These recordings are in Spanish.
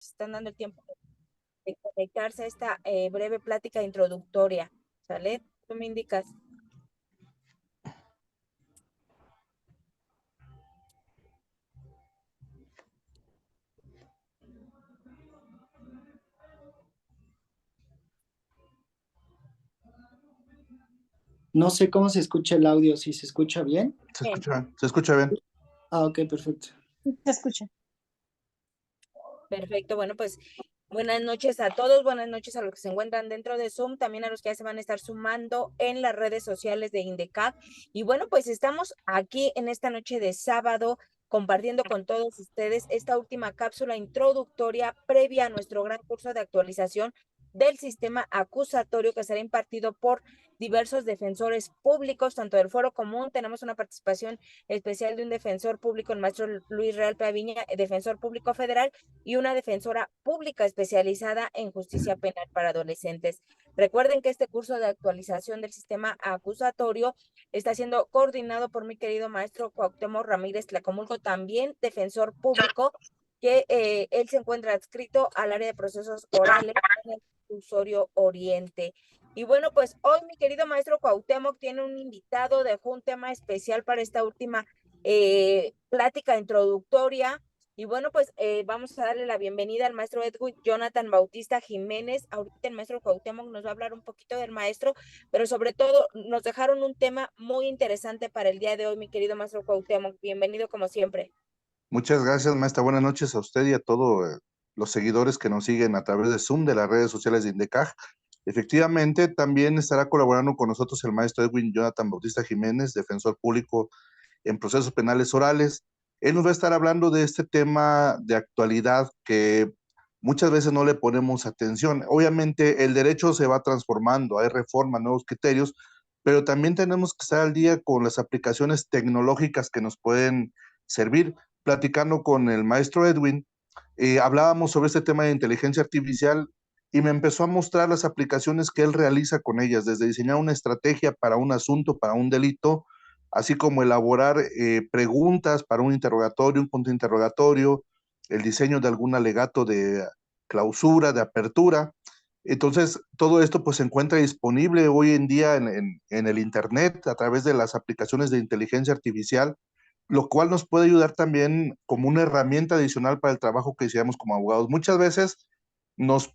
están dando el tiempo de conectarse a esta breve plática introductoria. ¿Sale? Tú me indicas. No sé cómo se escucha el audio, si se escucha bien. Bien. Se escucha bien. Ah, ok, perfecto. Se escucha. Perfecto, bueno, pues buenas noches a todos, buenas noches a los que se encuentran dentro de Zoom, también a los que ya se van a estar sumando en las redes sociales de INDECAC. Y bueno, pues estamos aquí en esta noche de sábado compartiendo con todos ustedes esta última cápsula introductoria previa a nuestro gran curso de actualización del sistema acusatorio que será impartido por diversos defensores públicos, tanto del Foro Común. Tenemos una participación especial de un defensor público, el maestro Luis Real Paviña, defensor público federal, y una defensora pública especializada en justicia penal para adolescentes. Recuerden que este curso de actualización del sistema acusatorio está siendo coordinado por mi querido maestro Cuauhtémoc Ramírez Tlacomulco, también defensor público, que él se encuentra adscrito al área de procesos orales en el Reclusorio Oriente. Y bueno, pues hoy mi querido maestro Cuauhtémoc tiene un invitado, dejó un tema especial para esta última plática introductoria. Y bueno, pues vamos a darle la bienvenida al maestro Edwin Jonathan Bautista Jiménez. Ahorita el maestro Cuauhtémoc nos va a hablar un poquito del maestro, pero sobre todo nos dejaron un tema muy interesante para el día de hoy, mi querido maestro Cuauhtémoc. Bienvenido como siempre. Muchas gracias, maestra. Buenas noches a usted y a todos los seguidores que nos siguen a través de Zoom, de las redes sociales de INDECAG. Efectivamente, también estará colaborando con nosotros el maestro Edwin Jonathan Bautista Jiménez, defensor público en procesos penales orales. Él nos va a estar hablando de este tema de actualidad que muchas veces no le ponemos atención. Obviamente el derecho se va transformando, hay reforma, nuevos criterios, pero también tenemos que estar al día con las aplicaciones tecnológicas que nos pueden servir. Platicando con el maestro Edwin, hablábamos sobre este tema de inteligencia artificial y me empezó a mostrar las aplicaciones que él realiza con ellas, desde diseñar una estrategia para un asunto, para un delito, así como elaborar preguntas para un interrogatorio, un punto de interrogatorio, el diseño de algún alegato de clausura, de apertura. Entonces, todo esto pues se encuentra disponible hoy en día en el Internet a través de las aplicaciones de inteligencia artificial, lo cual nos puede ayudar también como una herramienta adicional para el trabajo que hacemos como abogados. Muchas veces nos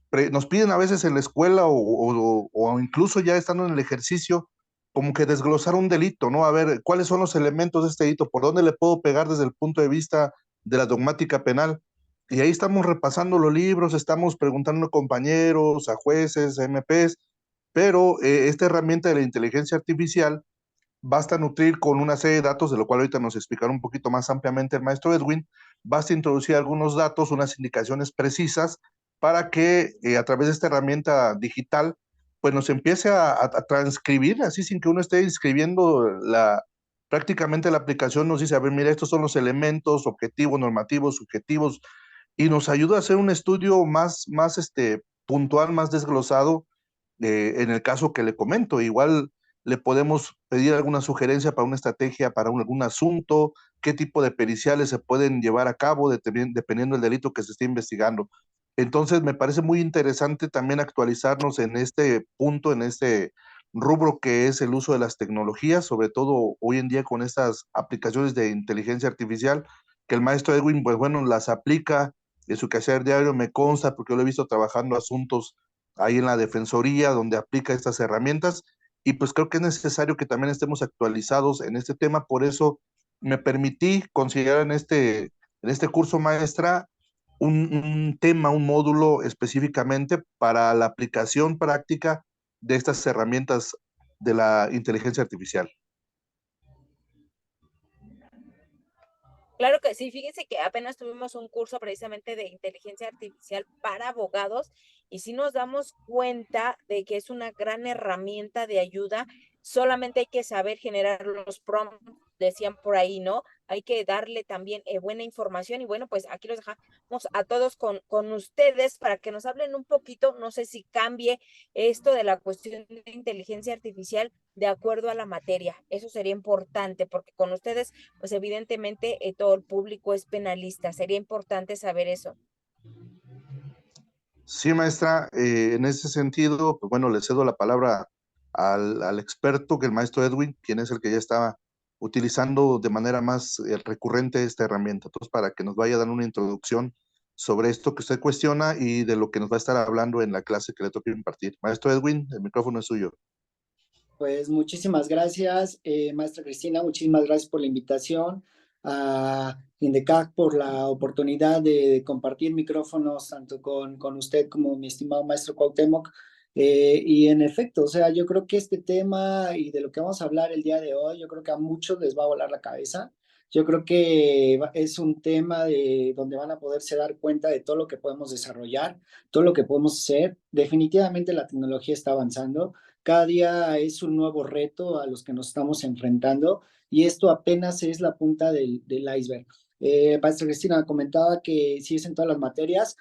piden a veces en la escuela o incluso ya estando en el ejercicio, como que desglosar un delito, ¿no? A ver, ¿cuáles son los elementos de este delito? ¿Por dónde le puedo pegar desde el punto de vista de la dogmática penal? Y ahí estamos repasando los libros, estamos preguntando a compañeros, a jueces, a MPs, pero esta herramienta de la inteligencia artificial basta nutrir con una serie de datos, de lo cual ahorita nos explicará un poquito más ampliamente el maestro Edwin. Basta introducir algunos datos, unas indicaciones precisas para que a través de esta herramienta digital pues nos empiece a transcribir, así sin que uno esté escribiendo prácticamente la aplicación nos dice, a ver, mira, estos son los elementos objetivos, normativos, subjetivos, y nos ayuda a hacer un estudio más puntual, más desglosado, en el caso que le comento. Igual le podemos pedir alguna sugerencia para una estrategia, para algún asunto, qué tipo de periciales se pueden llevar a cabo dependiendo del delito que se esté investigando. Entonces, me parece muy interesante también actualizarnos en este punto, en este rubro que es el uso de las tecnologías, sobre todo hoy en día con estas aplicaciones de inteligencia artificial, que el maestro Edwin, pues bueno, las aplica de su quehacer diario, me consta, porque yo lo he visto trabajando asuntos ahí en la Defensoría, donde aplica estas herramientas, y pues creo que es necesario que también estemos actualizados en este tema. Por eso me permití considerar en este curso, maestra, un tema, un módulo específicamente para la aplicación práctica de estas herramientas de la inteligencia artificial. Claro que sí, fíjense que apenas tuvimos un curso precisamente de inteligencia artificial para abogados y sí nos damos cuenta de que es una gran herramienta de ayuda, solamente hay que saber generar los prompts, decían por ahí, ¿no? Hay que darle también buena información y bueno, pues aquí los dejamos a todos con ustedes para que nos hablen un poquito, no sé si cambie esto de la cuestión de inteligencia artificial de acuerdo a la materia, eso sería importante porque con ustedes pues evidentemente todo el público es penalista. Sería importante saber eso. Sí, maestra, en ese sentido, pues bueno, le cedo la palabra al experto, que el maestro Edwin, quien es el que ya estaba utilizando de manera más recurrente esta herramienta. Entonces, para que nos vaya dando una introducción sobre esto que usted cuestiona y de lo que nos va a estar hablando en la clase que le toca impartir. Maestro Edwin, el micrófono es suyo. Pues muchísimas gracias, maestra Cristina, muchísimas gracias por la invitación, a INDECAC por la oportunidad de compartir micrófonos tanto con usted como mi estimado maestro Cuauhtémoc. Y en efecto, o sea, yo creo que este tema y de lo que vamos a hablar el día de hoy, yo creo que a muchos les va a volar la cabeza. Yo creo que es un tema donde van a poderse dar cuenta de todo lo que podemos desarrollar, todo lo que podemos hacer. Definitivamente la tecnología está avanzando. Cada día es un nuevo reto a los que nos estamos enfrentando y esto apenas es la punta del iceberg. Maestra Cristina comentaba que si es en todas las materias,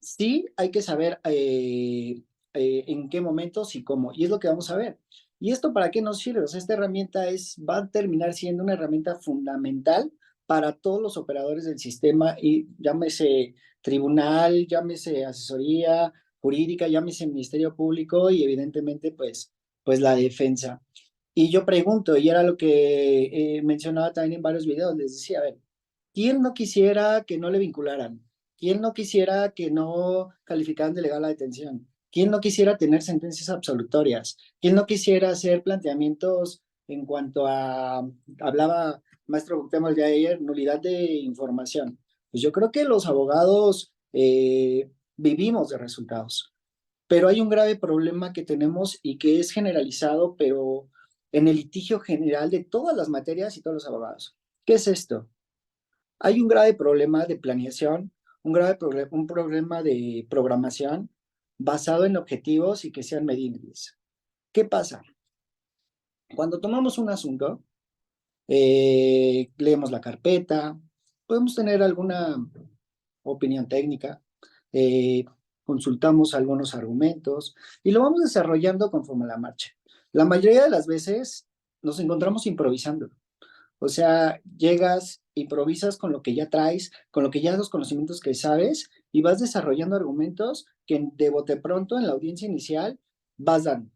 sí hay que saber en qué momentos y cómo, y es lo que vamos a ver. ¿Y esto para qué nos sirve? O sea, esta herramienta va a terminar siendo una herramienta fundamental para todos los operadores del sistema, y llámese tribunal, llámese asesoría jurídica, llámese Ministerio Público y evidentemente pues la defensa. Y yo pregunto, y era lo que mencionaba también en varios videos, les decía, a ver, ¿quién no quisiera que no le vincularan? ¿Quién no quisiera que no calificaran de legal la detención? ¿Quién no quisiera tener sentencias absolutorias? ¿Quién no quisiera hacer planteamientos en cuanto a, hablaba maestro Gutemo el día de ayer, nulidad de información? Pues yo creo que los abogados vivimos de resultados, pero hay un grave problema que tenemos y que es generalizado, pero en el litigio general de todas las materias y todos los abogados. ¿Qué es esto? Hay un grave problema de planeación, un problema de programación basado en objetivos y que sean medibles. ¿Qué pasa? Cuando tomamos un asunto, leemos la carpeta, podemos tener alguna opinión técnica, eh, consultamos algunos argumentos y lo vamos desarrollando conforme a la marcha. La mayoría de las veces nos encontramos improvisando. O sea, llegas, improvisas con lo que ya traes, con lo que ya los conocimientos que sabes y vas desarrollando argumentos que de bote pronto en la audiencia inicial vas dando.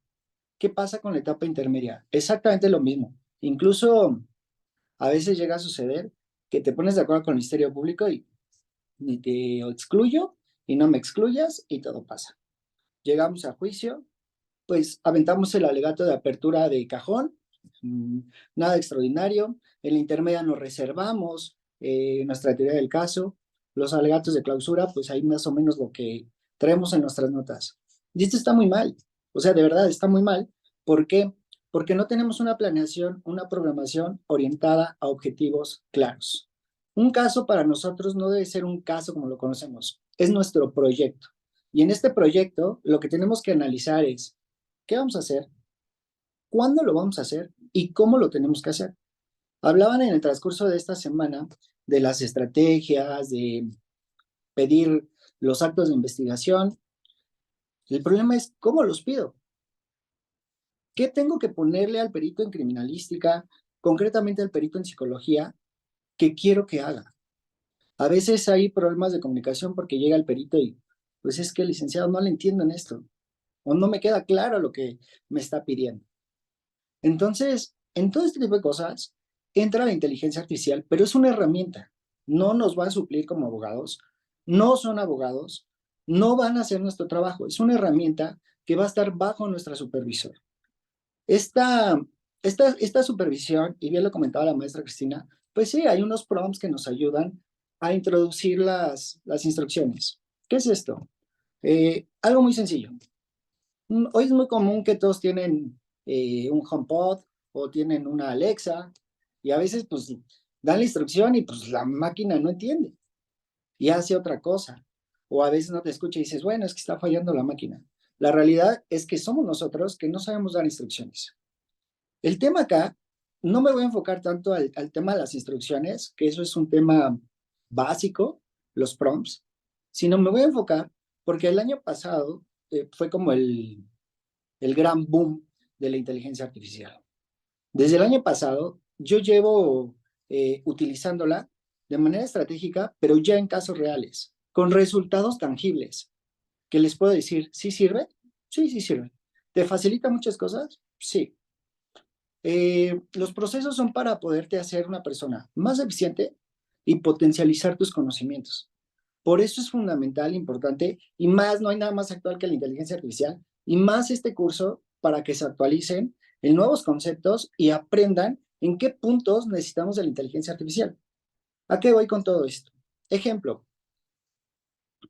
¿Qué pasa con la etapa intermedia? Exactamente lo mismo. Incluso a veces llega a suceder que te pones de acuerdo con el Ministerio Público y ni te excluyo y no me excluyas y todo pasa. Llegamos a juicio, pues aventamos el alegato de apertura de cajón, nada extraordinario. En la intermedia nos reservamos nuestra teoría del caso, los alegatos de clausura, pues ahí más o menos lo que traemos en nuestras notas. Y esto está muy mal, o sea, de verdad está muy mal. ¿Por qué? Porque no tenemos una planeación, una programación orientada a objetivos claros. Un caso para nosotros no debe ser un caso como lo conocemos, es nuestro proyecto. Y en este proyecto lo que tenemos que analizar es qué vamos a hacer, cuándo lo vamos a hacer y cómo lo tenemos que hacer. Hablaban en el transcurso de esta semana de las estrategias, de pedir los actos de investigación. El problema es cómo los pido. ¿Qué tengo que ponerle al perito en criminalística, concretamente al perito en psicología, que quiero que haga? A veces hay problemas de comunicación porque llega el perito y, pues es que licenciado no le entiendo en esto, o no me queda claro lo que me está pidiendo. Entonces, en todo este tipo de cosas entra la inteligencia artificial, pero es una herramienta. No nos va a suplir como abogados, no son abogados, no van a hacer nuestro trabajo. Es una herramienta que va a estar bajo nuestra supervisión. Esta, esta supervisión, y bien lo comentaba la maestra Cristina, pues sí, hay unos prompts que nos ayudan a introducir las instrucciones. ¿Qué es esto? Algo muy sencillo. Hoy es muy común que todos tienen un HomePod o tienen una Alexa y a veces pues dan la instrucción y pues la máquina no entiende y hace otra cosa. O a veces no te escucha y dices, bueno, es que está fallando la máquina. La realidad es que somos nosotros que no sabemos dar instrucciones. El tema acá, no me voy a enfocar tanto al tema de las instrucciones, que eso es un tema básico, los prompts, sino me voy a enfocar porque el año pasado fue como el gran boom de la inteligencia artificial. Desde el año pasado, yo llevo utilizándola de manera estratégica, pero ya en casos reales, con resultados tangibles. que les puedo decir, ¿sí sirve? Sí, sí sirve. ¿Te facilita muchas cosas? Sí. Los procesos son para poderte hacer una persona más eficiente y potencializar tus conocimientos. Por eso es fundamental, importante, y más, no hay nada más actual que la inteligencia artificial, y más este curso para que se actualicen en nuevos conceptos y aprendan en qué puntos necesitamos de la inteligencia artificial. ¿A qué voy con todo esto? Ejemplo,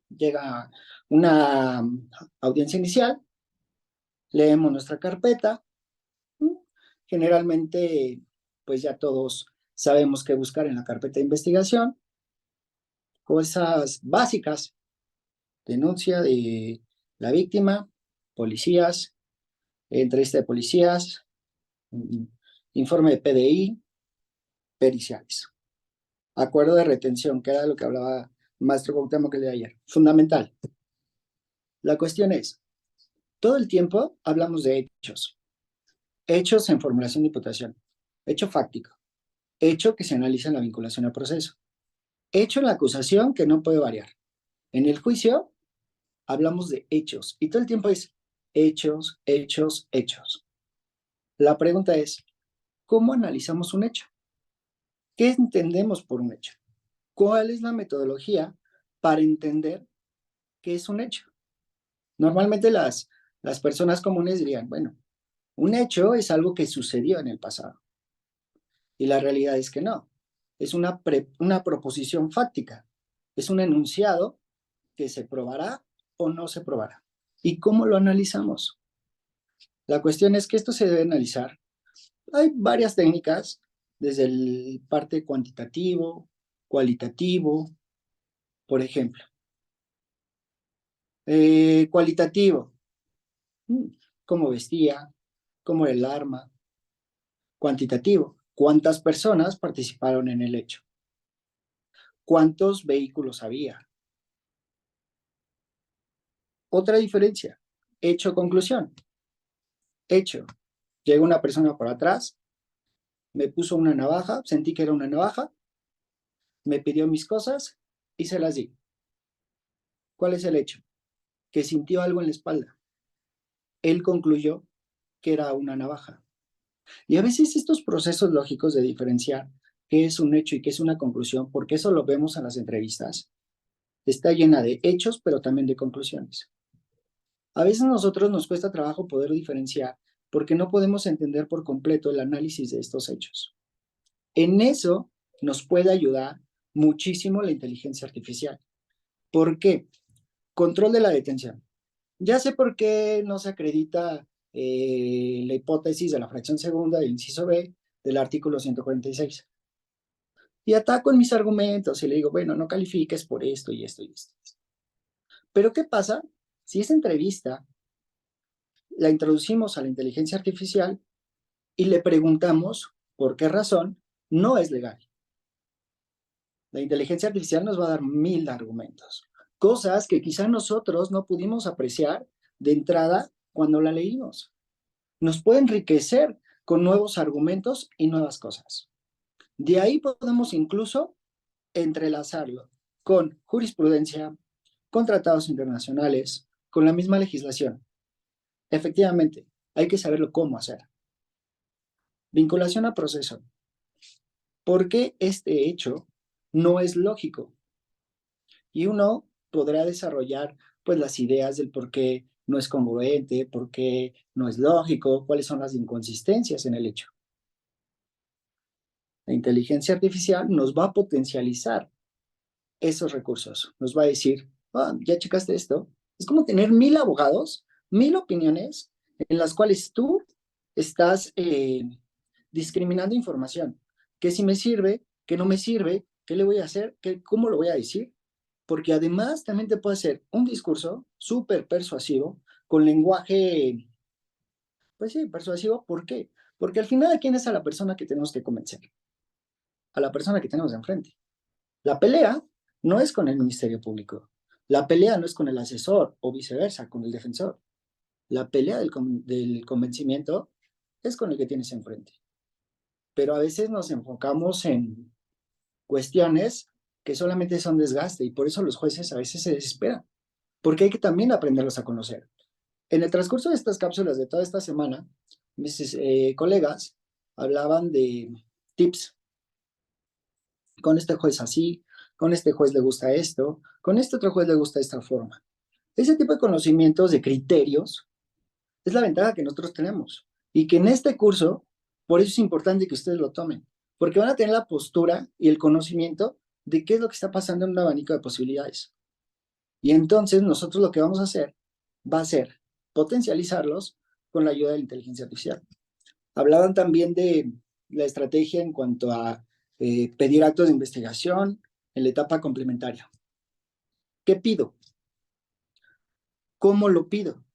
llega una audiencia inicial, leemos nuestra carpeta, generalmente pues ya todos sabemos qué buscar en la carpeta de investigación, cosas básicas, denuncia de la víctima, policías, entrevista de policías, informe de PDI, periciales. Acuerdo de retención, que era lo que hablaba el maestro Cuauhtémoc el de ayer. Fundamental. La cuestión es, todo el tiempo hablamos de hechos. Hechos en formulación de imputación. Hecho fáctico. Hecho que se analiza en la vinculación al proceso. Hecho en la acusación que no puede variar. En el juicio hablamos de hechos y todo el tiempo es hechos, hechos, hechos. La pregunta es, ¿cómo analizamos un hecho? ¿Qué entendemos por un hecho? ¿Cuál es la metodología para entender qué es un hecho? Normalmente las personas comunes dirían, bueno, un hecho es algo que sucedió en el pasado. Y la realidad es que no. Es una proposición fáctica. Es un enunciado que se probará o no se probará. ¿Y cómo lo analizamos? La cuestión es que esto se debe analizar. Hay varias técnicas, desde el parte cuantitativo, cualitativo, por ejemplo. Cualitativo, cómo vestía, cómo era el arma. Cuantitativo, cuántas personas participaron en el hecho. ¿Cuántos vehículos había? Otra diferencia, hecho-conclusión. Hecho, llegó una persona por atrás, me puso una navaja, sentí que era una navaja, me pidió mis cosas y se las di. ¿Cuál es el hecho? Que sintió algo en la espalda. Él concluyó que era una navaja. Y a veces estos procesos lógicos de diferenciar qué es un hecho y qué es una conclusión, porque eso lo vemos en las entrevistas, está llena de hechos, pero también de conclusiones. A veces a nosotros nos cuesta trabajo poder diferenciar porque no podemos entender por completo el análisis de estos hechos. En eso nos puede ayudar muchísimo la inteligencia artificial. ¿Por qué? Control de la detención. Ya sé por qué no se acredita la hipótesis de la fracción segunda del inciso B del artículo 146. Y ataco en mis argumentos y le digo, bueno, no califiques por esto y esto y esto. Pero ¿qué pasa si esa entrevista la introducimos a la inteligencia artificial y le preguntamos por qué razón no es legal? La inteligencia artificial nos va a dar 1000 argumentos, cosas que quizá nosotros no pudimos apreciar de entrada cuando la leímos. Nos puede enriquecer con nuevos argumentos y nuevas cosas. De ahí podemos incluso entrelazarlo con jurisprudencia, con tratados internacionales, con la misma legislación. Efectivamente, hay que saberlo cómo hacer. Vinculación a proceso. ¿Por qué este hecho no es lógico? Y uno podrá desarrollar pues las ideas del por qué no es congruente, por qué no es lógico, cuáles son las inconsistencias en el hecho. La inteligencia artificial nos va a potencializar esos recursos. Nos va a decir, ya checaste esto. Es como tener 1000 abogados, 1000 opiniones en las cuales tú estás discriminando información. ¿Qué si me sirve? ¿Qué no me sirve? ¿Qué le voy a hacer? ¿Cómo lo voy a decir? Porque además también te puede hacer un discurso súper persuasivo, con lenguaje, pues sí, persuasivo. ¿Por qué? Porque al final, ¿a quién es a la persona que tenemos que convencer? A la persona que tenemos enfrente. La pelea no es con el Ministerio Público. La pelea no es con el asesor o viceversa, con el defensor. La pelea del convencimiento es con el que tienes enfrente. Pero a veces nos enfocamos en cuestiones que solamente son desgaste y por eso los jueces a veces se desesperan, porque hay que también aprenderlos a conocer. En el transcurso de estas cápsulas de toda esta semana, mis colegas hablaban de tips. Con este juez así, con este juez le gusta esto, con este otro juez le gusta esta forma. Ese tipo de conocimientos, de criterios, es la ventaja que nosotros tenemos. Y que en este curso, por eso es importante que ustedes lo tomen, porque van a tener la postura y el conocimiento de qué es lo que está pasando en un abanico de posibilidades. Y entonces nosotros lo que vamos a hacer va a ser potencializarlos con la ayuda de la inteligencia artificial. Hablaban también de la estrategia en cuanto a pedir actos de investigación en la etapa complementaria. ¿Qué pido? ¿Cómo lo pido?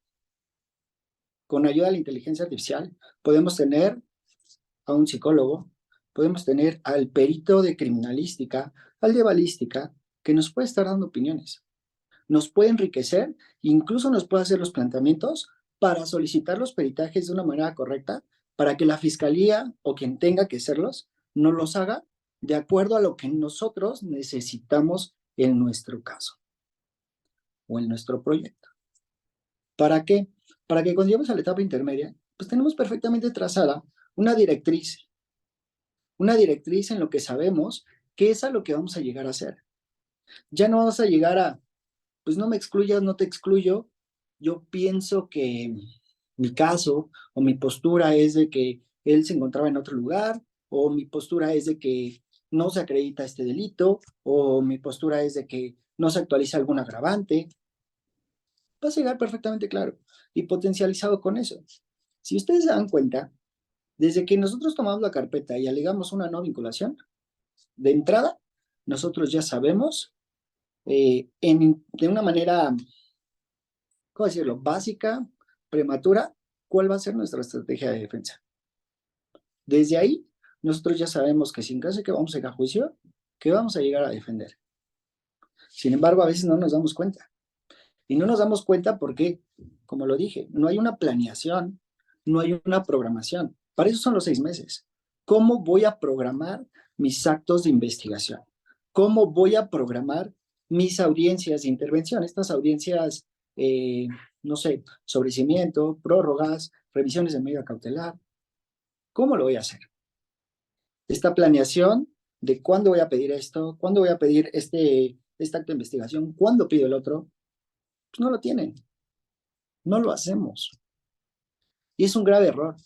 Con ayuda de la inteligencia artificial podemos tener a un psicólogo, podemos tener al perito de criminalística, al de balística, que nos puede estar dando opiniones. Nos puede enriquecer, incluso nos puede hacer los planteamientos para solicitar los peritajes de una manera correcta, para que la fiscalía o quien tenga que hacerlos no los haga de acuerdo a lo que nosotros necesitamos en nuestro caso o en nuestro proyecto. ¿Para qué? Para que cuando lleguemos a la etapa intermedia, pues tenemos perfectamente trazada una directriz en lo que sabemos que es a lo que vamos a llegar a hacer. Ya no vamos a llegar a, pues no me excluyas, no te excluyo. Yo pienso que mi caso o mi postura es de que él se encontraba en otro lugar, o mi postura es de que no se acredita este delito, o mi postura es de que no se actualiza algún agravante. Vas a llegar perfectamente claro y potencializado con eso. Si ustedes se dan cuenta, desde que nosotros tomamos la carpeta y alegamos una no vinculación, de entrada, nosotros ya sabemos de una manera, ¿cómo decirlo?, básica, prematura, cuál va a ser nuestra estrategia de defensa. Desde ahí, nosotros ya sabemos que si en caso de que vamos a ir a juicio, que vamos a llegar a defender. Sin embargo, a veces no nos damos cuenta. Y no nos damos cuenta porque, como lo dije, no hay una planeación, no hay una programación. Para eso son los 6 meses. ¿Cómo voy a programar mis actos de investigación? ¿Cómo voy a programar mis audiencias de intervención? Estas audiencias, no sé, sobreseimiento, prórrogas, revisiones de medida cautelar. ¿Cómo lo voy a hacer? Esta planeación de cuándo voy a pedir esto, cuándo voy a pedir este acto de investigación, cuándo pido el otro, pues no lo tienen. No lo hacemos. Y es un grave error,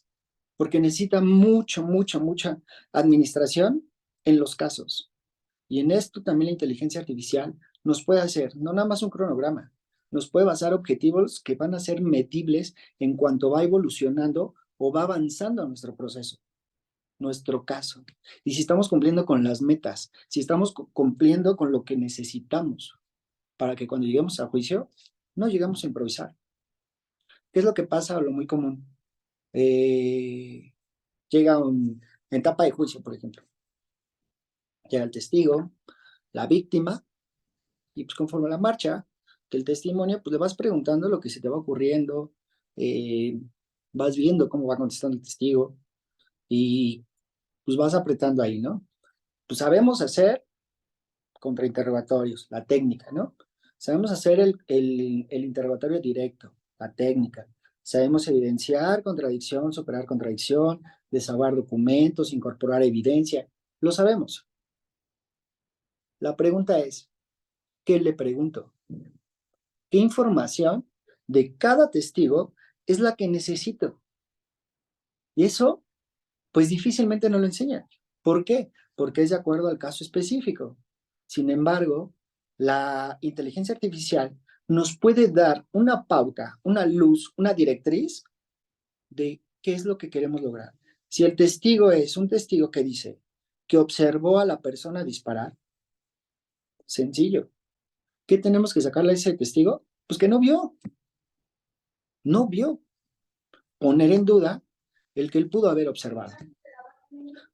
porque necesita mucha administración en los casos. Y en esto también la inteligencia artificial nos puede hacer, no nada más un cronograma, nos puede basar objetivos que van a ser medibles en cuanto va evolucionando o va avanzando nuestro proceso, nuestro caso. Y si estamos cumpliendo con las metas, si estamos cumpliendo con lo que necesitamos para que cuando lleguemos a juicio, no llegamos a improvisar. ¿Qué es lo que pasa? Lo muy común. Llega en etapa de juicio, por ejemplo. Llega el testigo, la víctima, y pues conforme a la marcha del testimonio, pues le vas preguntando lo que se te va ocurriendo, vas viendo cómo va contestando el testigo, y pues vas apretando ahí, ¿no? Pues sabemos hacer contrainterrogatorios, la técnica, ¿no? Sabemos hacer el interrogatorio directo, la técnica. Sabemos evidenciar contradicción, superar contradicción, desahogar documentos, incorporar evidencia. Lo sabemos. La pregunta es, ¿qué le pregunto? ¿Qué información de cada testigo es la que necesito? Y eso, pues difícilmente nos lo enseñan. ¿Por qué? Porque es de acuerdo al caso específico. Sin embargo, la inteligencia artificial nos puede dar una pauta, una luz, una directriz de qué es lo que queremos lograr. Si el testigo es un testigo que dice que observó a la persona disparar, sencillo. ¿Qué tenemos que sacarle a ese testigo? Pues que no vio. No vio. Poner en duda el que él pudo haber observado.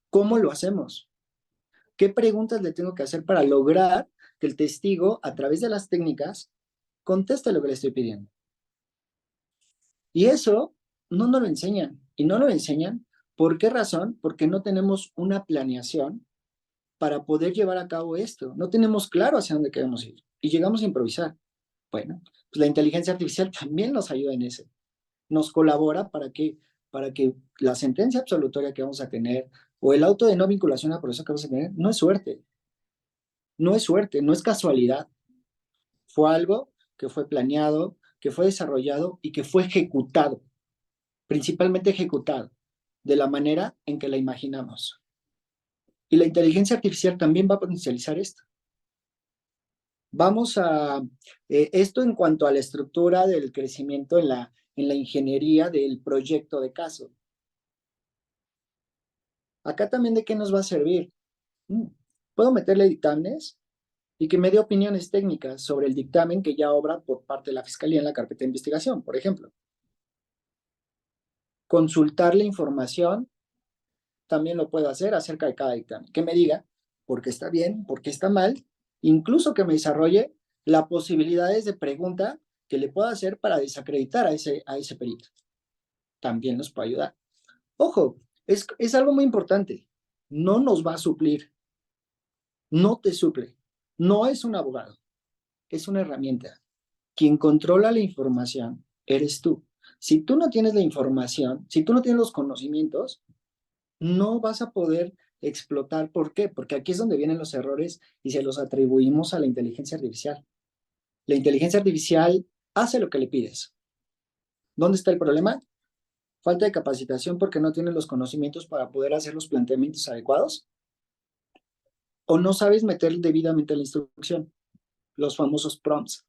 ¿Cómo lo hacemos? ¿Qué preguntas le tengo que hacer para lograr que el testigo, a través de las técnicas, conteste lo que le estoy pidiendo? Y eso no nos lo enseñan. Y no lo enseñan, ¿por qué razón? Porque no tenemos una planeación para poder llevar a cabo esto. No tenemos claro hacia dónde queremos ir. Y llegamos a improvisar. Bueno, pues la inteligencia artificial también nos ayuda en eso. Nos colabora para que la sentencia absolutoria que vamos a tener o el auto de no vinculación a proceso que vamos a tener no es suerte, no es suerte, no es casualidad. Fue algo que fue planeado, que fue desarrollado y que fue ejecutado, principalmente ejecutado de la manera en que la imaginamos. Y la inteligencia artificial también va a potencializar esto. Vamos a, esto en cuanto a la estructura del crecimiento en la ingeniería del proyecto de caso. Acá también, ¿de qué nos va a servir? Puedo meterle dictámenes y que me dé opiniones técnicas sobre el dictamen que ya obra por parte de la Fiscalía en la carpeta de investigación, por ejemplo. Consultar la información también lo puedo hacer acerca de cada dictamen. Que me diga por qué está bien, por qué está mal, incluso que me desarrolle las posibilidades de pregunta que le pueda hacer para desacreditar a ese perito. También nos puede ayudar. Ojo, es algo muy importante. No nos va a suplir. No te suple. No es un abogado. Es una herramienta. Quien controla la información eres tú. Si tú no tienes la información, si tú no tienes los conocimientos, no vas a poder explotar. ¿Por qué? Porque aquí es donde vienen los errores y se los atribuimos a la inteligencia artificial. La inteligencia artificial hace lo que le pides. ¿Dónde está el problema? Falta de capacitación porque no tienes los conocimientos para poder hacer los planteamientos adecuados. O no sabes meter debidamente la instrucción, los famosos prompts.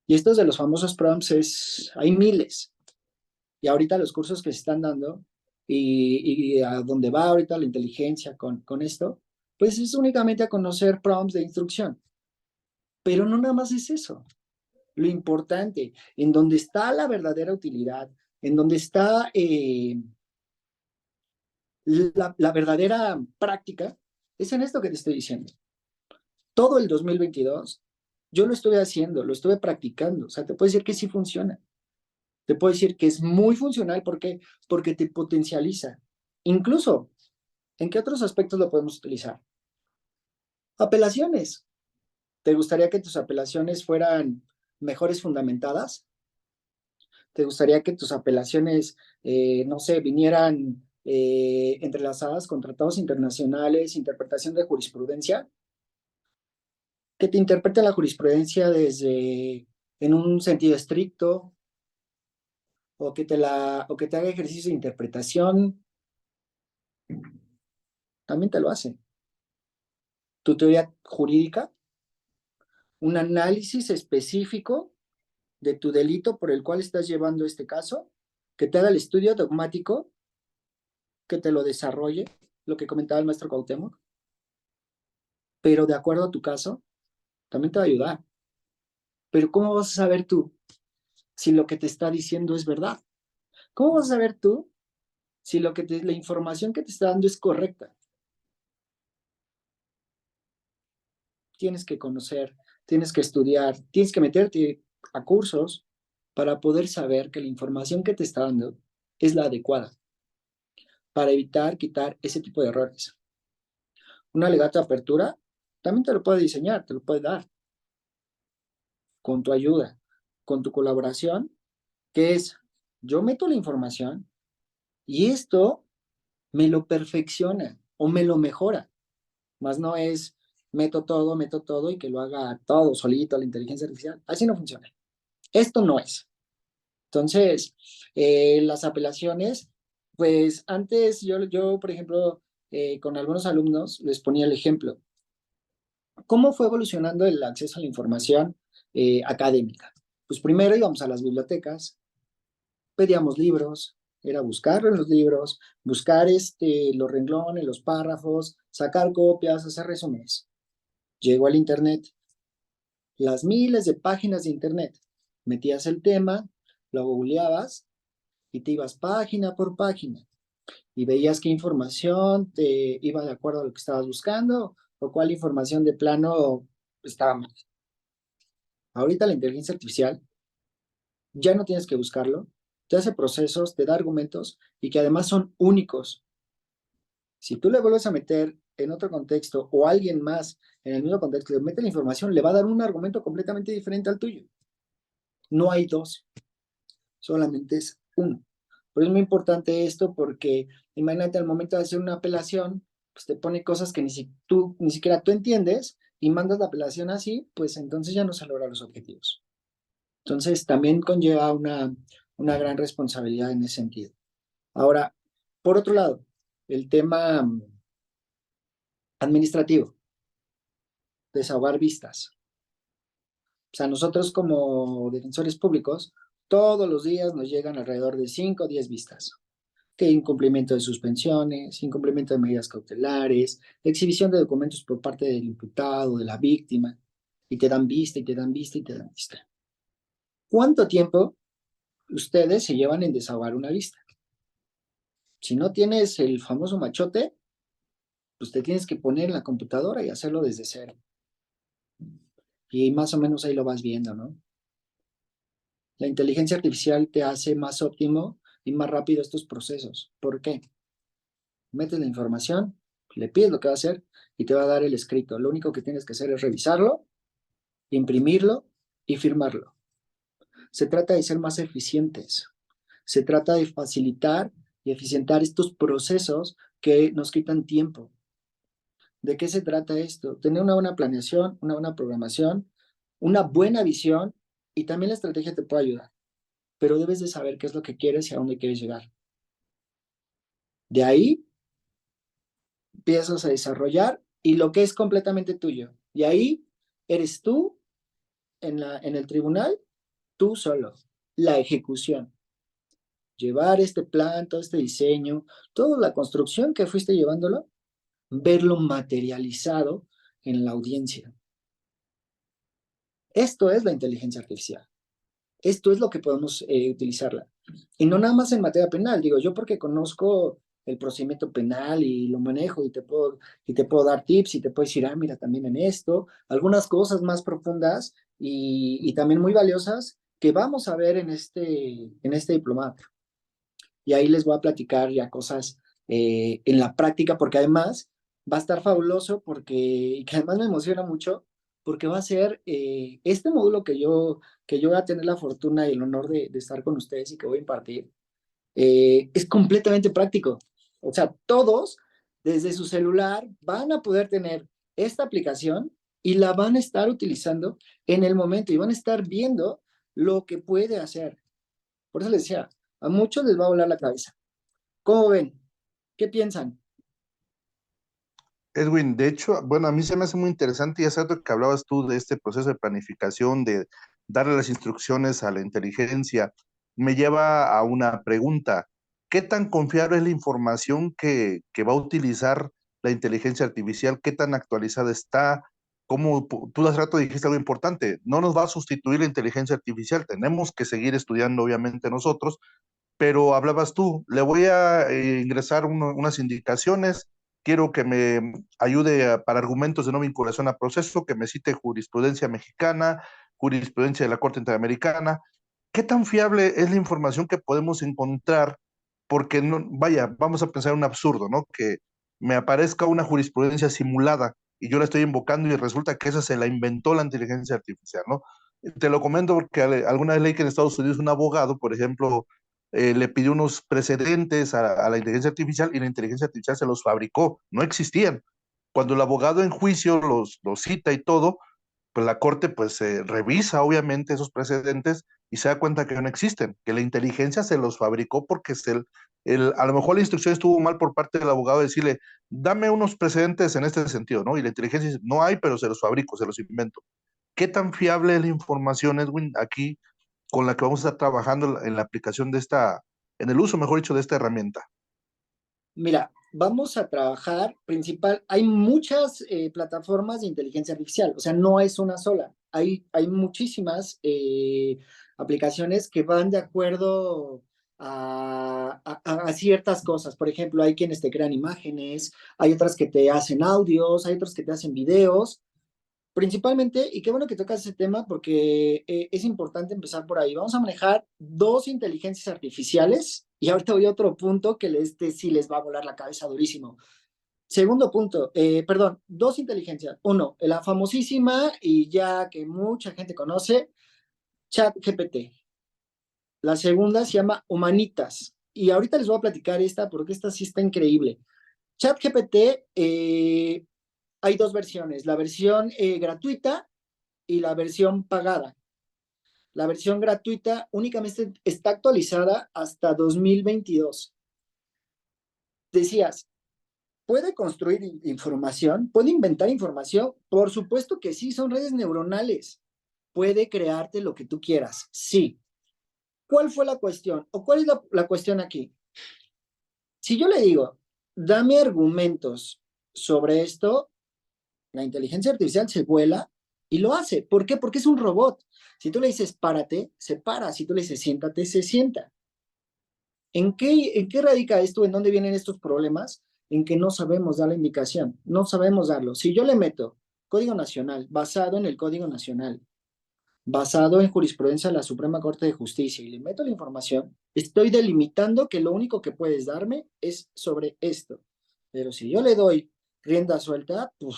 Y estos de los famosos prompts hay miles. Y ahorita los cursos que se están dando y a dónde va ahorita la inteligencia con esto, pues es únicamente a conocer prompts de instrucción. Pero no nada más es eso. Lo importante, en donde está la verdadera utilidad, en donde está la verdadera práctica, es en esto que te estoy diciendo. Todo el 2022 yo lo estuve haciendo, lo estuve practicando. O sea, te puedo decir que sí funciona. Te puedo decir que es muy funcional. ¿Por qué? Porque te potencializa. Incluso, ¿en qué otros aspectos lo podemos utilizar? Apelaciones. ¿Te gustaría que tus apelaciones fueran mejores fundamentadas? ¿Te gustaría que tus apelaciones, no sé, vinieran entrelazadas con tratados internacionales, interpretación de jurisprudencia? Que te interprete la jurisprudencia desde en un sentido estricto o que te haga ejercicio de interpretación, también te lo hace. Tu teoría jurídica, un análisis específico de tu delito por el cual estás llevando este caso, que te haga el estudio dogmático, que te lo desarrolle, lo que comentaba el maestro Cuauhtémoc, pero de acuerdo a tu caso, también te va a ayudar. Pero ¿cómo vas a saber tú si lo que te está diciendo es verdad? ¿Cómo vas a saber tú si la información que te está dando es correcta? Tienes que conocer, tienes que estudiar, tienes que meterte a cursos para poder saber que la información que te está dando es la adecuada, para evitar quitar ese tipo de errores. Un alegato de apertura también te lo puede diseñar, te lo puede dar, con tu ayuda, con tu colaboración, que es, yo meto la información y esto me lo perfecciona o me lo mejora. Más no es meto todo y que lo haga todo solito la inteligencia artificial. Así no funciona. Esto no es. Entonces, las apelaciones, pues antes yo por ejemplo, con algunos alumnos les ponía el ejemplo. ¿Cómo fue evolucionando el acceso a la información académica? Pues primero íbamos a las bibliotecas, pedíamos libros, era buscarlo en los libros, buscar los renglones, los párrafos, sacar copias, hacer resúmenes. Llegó al Internet, las miles de páginas de Internet. Metías el tema, lo googleabas y te ibas página por página y veías qué información te iba de acuerdo a lo que estabas buscando o cuál información de plano estaba mal. Ahorita la inteligencia artificial ya no tienes que buscarlo, te hace procesos, te da argumentos y que además son únicos. Si tú le vuelves a meter en otro contexto o alguien más en el mismo contexto le mete la información, le va a dar un argumento completamente diferente al tuyo. No hay dos, solamente es uno. Por eso es muy importante esto, porque imagínate al momento de hacer una apelación, pues te pone cosas que ni siquiera tú entiendes y mandas la apelación así, pues entonces ya no se logran los objetivos. Entonces también conlleva una gran responsabilidad en ese sentido. Ahora, por otro lado, el tema administrativo, desahogar vistas. O sea, nosotros como defensores públicos, todos los días nos llegan alrededor de 5 o 10 vistas. Que incumplimiento de suspensiones, incumplimiento de medidas cautelares, exhibición de documentos por parte del imputado, de la víctima, y te dan vista, y te dan vista, y te dan vista. ¿Cuánto tiempo ustedes se llevan en desahogar una vista? Si no tienes el famoso machote, pues te tienes que poner en la computadora y hacerlo desde cero. Y más o menos ahí lo vas viendo, ¿no? La inteligencia artificial te hace más óptimo y más rápido estos procesos. ¿Por qué? Metes la información, le pides lo que va a hacer y te va a dar el escrito. Lo único que tienes que hacer es revisarlo, imprimirlo y firmarlo. Se trata de ser más eficientes. Se trata de facilitar y eficientar estos procesos que nos quitan tiempo. ¿De qué se trata esto? Tener una buena planeación, una buena programación, una buena visión, y también la estrategia te puede ayudar, pero debes de saber qué es lo que quieres y a dónde quieres llegar. De ahí empiezas a desarrollar y lo que es completamente tuyo. Y ahí eres tú en el tribunal, tú solo. La ejecución. Llevar este plan, todo este diseño, toda la construcción que fuiste llevándolo, verlo materializado en la audiencia. Esto es la inteligencia artificial. Esto es lo que podemos utilizarla. Y no nada más en materia penal, digo, yo porque conozco el procedimiento penal y lo manejo y te puedo dar tips y te puedo decir, mira, también en esto, algunas cosas más profundas y también muy valiosas que vamos a ver en este diplomado. Y ahí les voy a platicar ya cosas en la práctica, porque además va a estar fabuloso, y que además me emociona mucho, porque va a ser este módulo que yo voy a tener la fortuna y el honor de estar con ustedes y que voy a impartir, es completamente práctico. O sea, todos desde su celular van a poder tener esta aplicación y la van a estar utilizando en el momento y van a estar viendo lo que puede hacer. Por eso les decía, a muchos les va a volar la cabeza. ¿Cómo ven? ¿Qué piensan? Edwin, de hecho, bueno, a mí se me hace muy interesante y hace rato que hablabas tú de este proceso de planificación, de darle las instrucciones a la inteligencia, me lleva a una pregunta. ¿Qué tan confiable es la información que va a utilizar la inteligencia artificial? ¿Qué tan actualizada está? Como tú hace rato dijiste algo importante, no nos va a sustituir la inteligencia artificial, tenemos que seguir estudiando obviamente nosotros, pero hablabas tú, le voy a ingresar unas indicaciones, quiero que me ayude para argumentos de no vinculación a proceso, que me cite jurisprudencia mexicana, jurisprudencia de la Corte Interamericana. ¿Qué tan fiable es la información que podemos encontrar? Porque, no, vaya, vamos a pensar un absurdo, ¿no? Que me aparezca una jurisprudencia simulada y yo la estoy invocando y resulta que esa se la inventó la inteligencia artificial, ¿no? Te lo comento porque alguna vez leí que en Estados Unidos un abogado, por ejemplo, le pidió unos precedentes a la inteligencia artificial y la inteligencia artificial se los fabricó, no existían. Cuando el abogado en juicio los cita y todo, pues la corte pues revisa obviamente esos precedentes y se da cuenta que no existen, que la inteligencia se los fabricó porque a lo mejor la instrucción estuvo mal por parte del abogado de decirle, dame unos precedentes en este sentido, ¿no? Y la inteligencia dice, no hay, pero se los fabrico, se los invento. ¿Qué tan fiable es la información, Edwin, aquí con la que vamos a estar trabajando en la aplicación de en el uso, mejor dicho, de esta herramienta? Mira, vamos a trabajar hay muchas plataformas de inteligencia artificial, o sea, no es una sola, hay muchísimas aplicaciones que van de acuerdo a ciertas cosas. Por ejemplo, hay quienes te crean imágenes, hay otras que te hacen audios, hay otras que te hacen videos. Principalmente, y qué bueno que tocas ese tema porque es importante empezar por ahí. Vamos a manejar dos inteligencias artificiales y ahorita voy a otro punto que sí les va a volar la cabeza durísimo. Segundo punto, perdón, dos inteligencias. Uno, la famosísima y ya que mucha gente conoce, ChatGPT. La segunda se llama Humanitas. Y ahorita les voy a platicar esta porque esta sí está increíble. ChatGPT, hay dos versiones, la versión gratuita y la versión pagada. La versión gratuita únicamente está actualizada hasta 2022. Decías, ¿puede construir información? ¿Puede inventar información? Por supuesto que sí, son redes neuronales. ¿Puede crearte lo que tú quieras? Sí. ¿Cuál fue la cuestión? ¿O cuál es la cuestión aquí? Si yo le digo, dame argumentos sobre esto, la inteligencia artificial se vuela y lo hace. ¿Por qué? Porque es un robot. Si tú le dices párate, se para. Si tú le dices siéntate, se sienta. ¿En qué radica esto? ¿En dónde vienen estos problemas? En que no sabemos dar la indicación, no sabemos darlo. Si yo le meto Código Nacional, basado en el Código Nacional, basado en jurisprudencia de la Suprema Corte de Justicia, y le meto la información, estoy delimitando que lo único que puedes darme es sobre esto. Pero si yo le doy rienda suelta, pues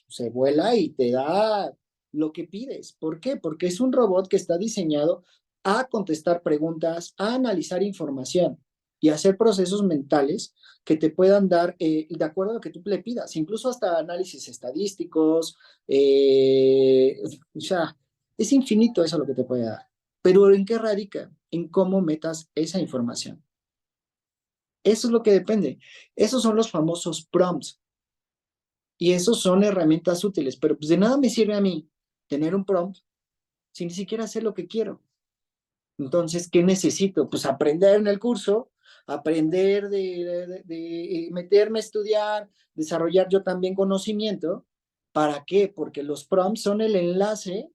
se vuela y te da lo que pides. ¿Por qué? Porque es un robot que está diseñado a contestar preguntas, a analizar información y hacer procesos mentales que te puedan dar, de acuerdo a lo que tú le pidas, incluso hasta análisis estadísticos, o sea, es infinito eso lo que te puede dar. Pero ¿en qué radica? En cómo metas esa información. Eso es lo que depende. Esos son los famosos prompts. Y esos son herramientas útiles. Pero pues de nada me sirve a mí tener un prompt si ni siquiera sé lo que quiero. Entonces, ¿qué necesito? Pues aprender en el curso, aprender de meterme a estudiar, desarrollar yo también conocimiento. ¿Para qué? Porque los prompts son el enlace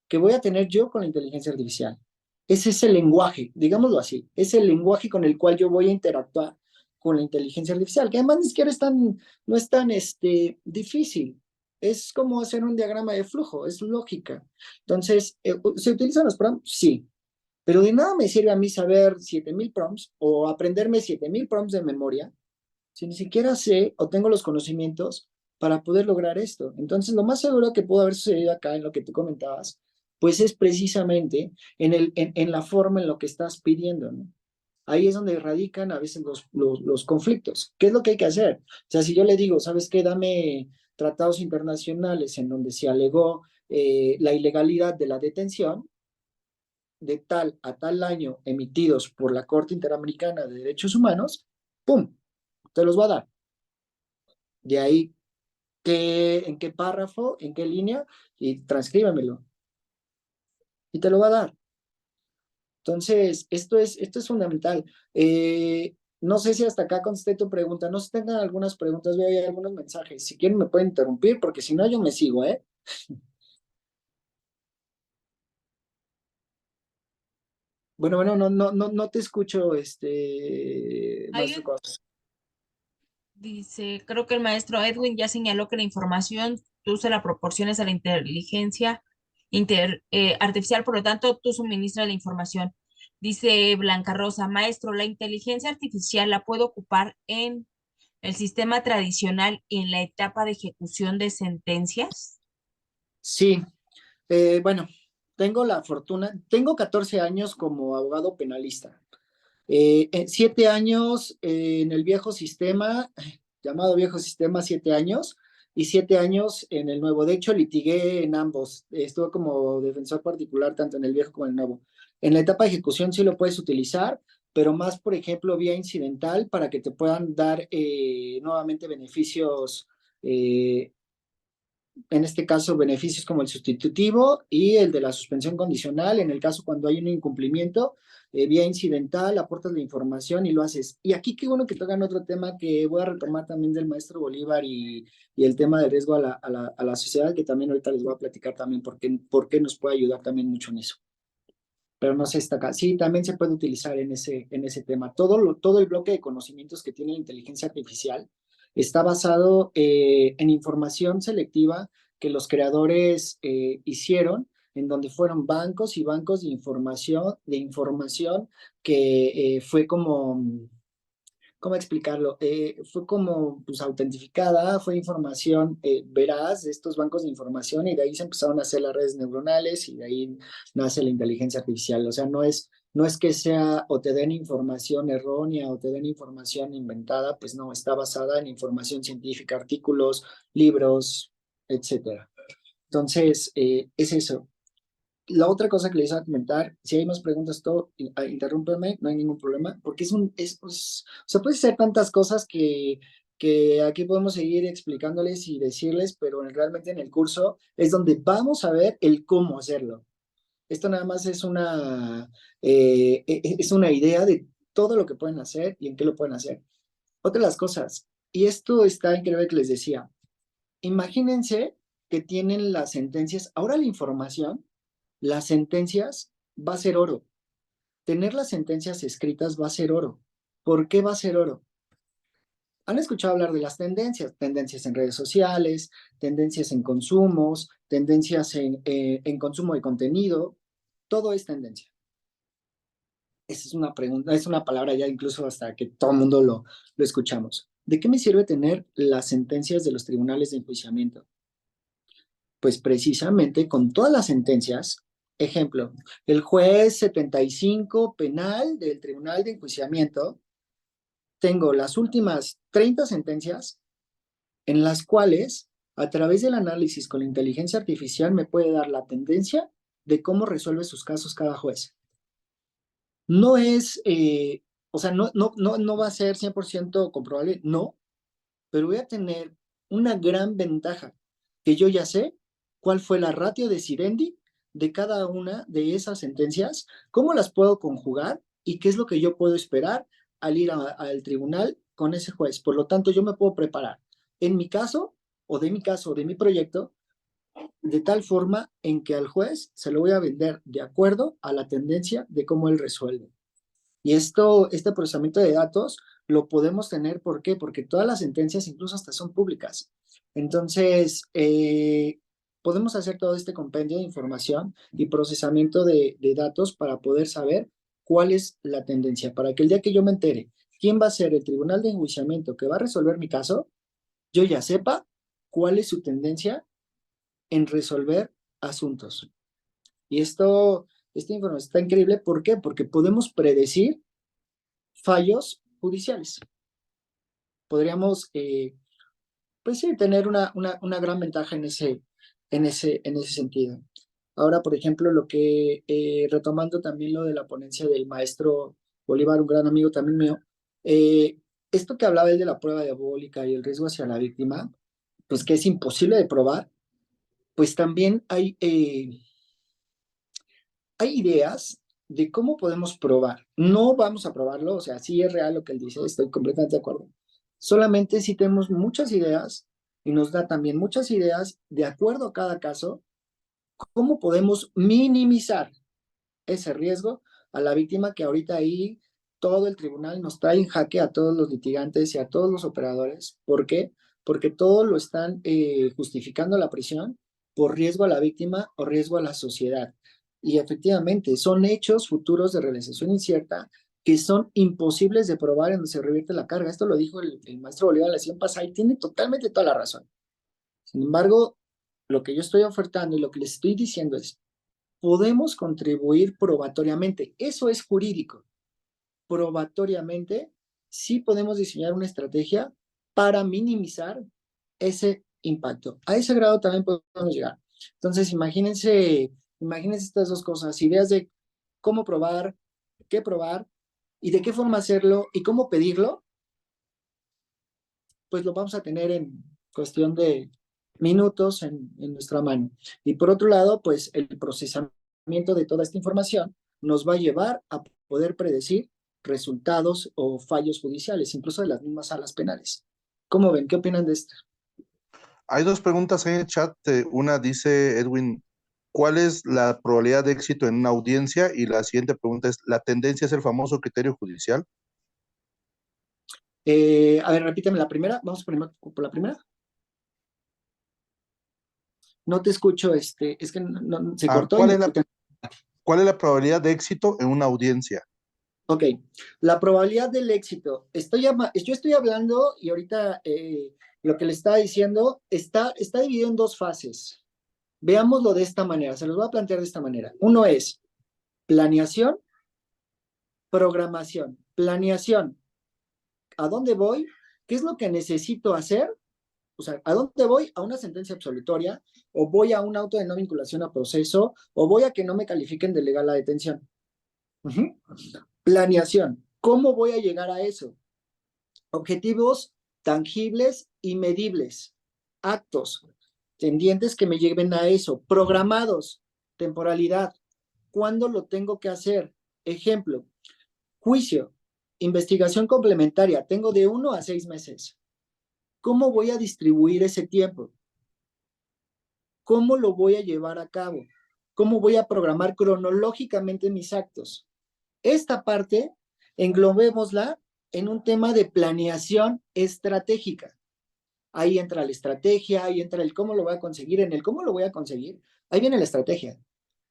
que voy a tener yo con la inteligencia artificial. Ese es el lenguaje, digámoslo así, es el lenguaje con el cual yo voy a interactuar con la inteligencia artificial, que además ni siquiera no es tan difícil. Es como hacer un diagrama de flujo, es lógica. Entonces, ¿se utilizan los prompts? Sí, pero de nada me sirve a mí saber 7000 prompts o aprenderme 7000 prompts de memoria si ni siquiera sé o tengo los conocimientos para poder lograr esto. Entonces, lo más seguro que pudo haber sucedido acá en lo que tú comentabas, pues es precisamente en la forma en lo que estás pidiendo, ¿no? Ahí es donde radican a veces los conflictos. ¿Qué es lo que hay que hacer? O sea, si yo le digo, ¿sabes qué? Dame tratados internacionales en donde se alegó la ilegalidad de la detención, de tal a tal año emitidos por la Corte Interamericana de Derechos Humanos, ¡pum! Te los va a dar. De ahí, en qué párrafo, en qué línea, y transcríbemelo. Y te lo va a dar. Entonces, esto es fundamental. No sé si hasta acá contesté tu pregunta. No sé si tengan algunas preguntas, veo ahí algunos mensajes. Si quieren me pueden interrumpir, porque si no yo me sigo, ¿eh? Bueno, no te escucho, Hay maestro un, Cos. dice, creo que el maestro Edwin ya señaló que la información tú se la proporciones a la inteligencia artificial, por lo tanto, tú suministras la información. Dice Blanca Rosa, maestro, ¿la inteligencia artificial la puedo ocupar en el sistema tradicional y en la etapa de ejecución de sentencias? Sí, bueno, tengo la fortuna, tengo 14 años como abogado penalista. 7 años en el viejo sistema, llamado viejo sistema, 7 años, y 7 años en el nuevo. De hecho, litigué en ambos. Estuve como defensor particular tanto en el viejo como en el nuevo. En la etapa de ejecución sí lo puedes utilizar, pero más, por ejemplo, vía incidental para que te puedan dar nuevamente beneficios, en este caso beneficios como el sustitutivo y el de la suspensión condicional, en el caso cuando hay un incumplimiento, vía incidental, aportas la información y lo haces. Y aquí qué bueno que tocan otro tema que voy a retomar también del maestro Bolívar y el tema de riesgo a la sociedad, que también ahorita les voy a platicar también por qué nos puede ayudar también mucho en eso. Pero no sé, está acá. Sí, también se puede utilizar en ese tema. Todo el bloque de conocimientos que tiene la inteligencia artificial está basado en información selectiva que los creadores hicieron, en donde fueron bancos y bancos de información que fue como ¿cómo explicarlo? Fue como pues autentificada, fue información veraz de estos bancos de información y de ahí se empezaron a hacer las redes neuronales y de ahí nace la inteligencia artificial. O sea, no es que sea o te den información errónea o te den información inventada, pues no, está basada en información científica, artículos, libros, etcétera. Entonces, es eso. La otra cosa que les iba a comentar, si hay más preguntas, todo, interrúmpeme, no hay ningún problema, porque o sea, puede ser tantas cosas que aquí podemos seguir explicándoles y decirles, pero realmente en el curso es donde vamos a ver el cómo hacerlo. Esto nada más es una idea de todo lo que pueden hacer y en qué lo pueden hacer. Otra de las cosas, y esto está increíble que les decía, imagínense que tienen las sentencias, ahora la información, las sentencias va a ser oro. Tener las sentencias escritas va a ser oro. ¿Por qué va a ser oro? Han escuchado hablar de las tendencias en redes sociales, tendencias en consumos, tendencias en consumo de contenido. Todo es tendencia. Esa es una pregunta, es una palabra ya incluso hasta que todo el mundo lo escuchamos. ¿De qué me sirve tener las sentencias de los tribunales de enjuiciamiento? Pues precisamente con todas las sentencias, ejemplo, el juez 75 penal del Tribunal de Enjuiciamiento, tengo las últimas 30 sentencias en las cuales, a través del análisis con la inteligencia artificial, me puede dar la tendencia de cómo resuelve sus casos cada juez. No es, o sea, no va a ser 100% comprobable, no, pero voy a tener una gran ventaja, que yo ya sé cuál fue la ratio de Sirendi de cada una de esas sentencias, cómo las puedo conjugar y qué es lo que yo puedo esperar al ir al tribunal con ese juez. Por lo tanto, yo me puedo preparar en mi caso, o de mi caso, o de mi proyecto, de tal forma en que al juez se lo voy a vender de acuerdo a la tendencia de cómo él resuelve. Y este procesamiento de datos lo podemos tener, ¿por qué? Porque todas las sentencias incluso hasta son públicas. Entonces, podemos hacer todo este compendio de información y procesamiento de datos para poder saber cuál es la tendencia, para que el día que yo me entere quién va a ser el tribunal de enjuiciamiento que va a resolver mi caso, yo ya sepa cuál es su tendencia en resolver asuntos. Y esta información está increíble, ¿por qué? Porque podemos predecir fallos judiciales. Podríamos, pues sí, tener una gran ventaja en ese sentido. Ahora, por ejemplo, retomando también lo de la ponencia del maestro Bolívar, un gran amigo también mío, esto que hablaba él de la prueba diabólica y el riesgo hacia la víctima, pues que es imposible de probar, pues también hay ideas de cómo podemos probar. No vamos a probarlo, o sea, sí es real lo que él dice, estoy completamente de acuerdo. Solamente si tenemos muchas ideas y nos da también muchas ideas de acuerdo a cada caso, cómo podemos minimizar ese riesgo a la víctima que ahorita ahí todo el tribunal nos trae en jaque a todos los litigantes y a todos los operadores. ¿Por qué? Porque todos lo están justificando la prisión por riesgo a la víctima o riesgo a la sociedad. Y efectivamente, son hechos futuros de realización incierta que son imposibles de probar en donde se revierte la carga. Esto lo dijo el maestro Bolívar la sesión pasada y tiene totalmente toda la razón. Sin embargo, lo que yo estoy ofertando y lo que les estoy diciendo es, podemos contribuir probatoriamente. Eso es jurídico. Probatoriamente, sí podemos diseñar una estrategia para minimizar ese impacto. A ese grado también podemos llegar. Entonces, imagínense estas dos cosas, ideas de cómo probar, qué probar y de qué forma hacerlo y cómo pedirlo, pues lo vamos a tener en cuestión de minutos en nuestra mano. Y por otro lado, pues el procesamiento de toda esta información nos va a llevar a poder predecir resultados o fallos judiciales, incluso de las mismas salas penales. ¿Cómo ven? ¿Qué opinan de esto? Hay dos preguntas en el chat. Una dice, Edwin, ¿cuál es la probabilidad de éxito en una audiencia? Y la siguiente pregunta es, ¿la tendencia es el famoso criterio judicial? A ver, repíteme la primera. Vamos primero por la primera. No te escucho, es que se cortó y ¿Cuál me... es la probabilidad de éxito en una audiencia? Ok, la probabilidad del éxito. Yo estoy hablando y ahorita lo que le estaba diciendo está dividido en dos fases. Veámoslo de esta manera, se los voy a plantear de esta manera. Uno es planeación, programación. Planeación, ¿a dónde voy? ¿Qué es lo que necesito hacer? O sea, ¿a dónde voy? ¿A una sentencia absolutoria? ¿O voy a un auto de no vinculación a proceso? ¿O voy a que no me califiquen de legal la detención? Uh-huh. Planeación, ¿cómo voy a llegar a eso? Objetivos tangibles y medibles. Actos tendientes que me lleven a eso. Programados, temporalidad. ¿Cuándo lo tengo que hacer? Ejemplo, juicio, investigación complementaria. Tengo de 1 a 6 meses. ¿Cómo voy a distribuir ese tiempo? ¿Cómo lo voy a llevar a cabo? ¿Cómo voy a programar cronológicamente mis actos? Esta parte, englobémosla en un tema de planeación estratégica. Ahí entra la estrategia, ahí entra el cómo lo voy a conseguir, en el cómo lo voy a conseguir, ahí viene la estrategia.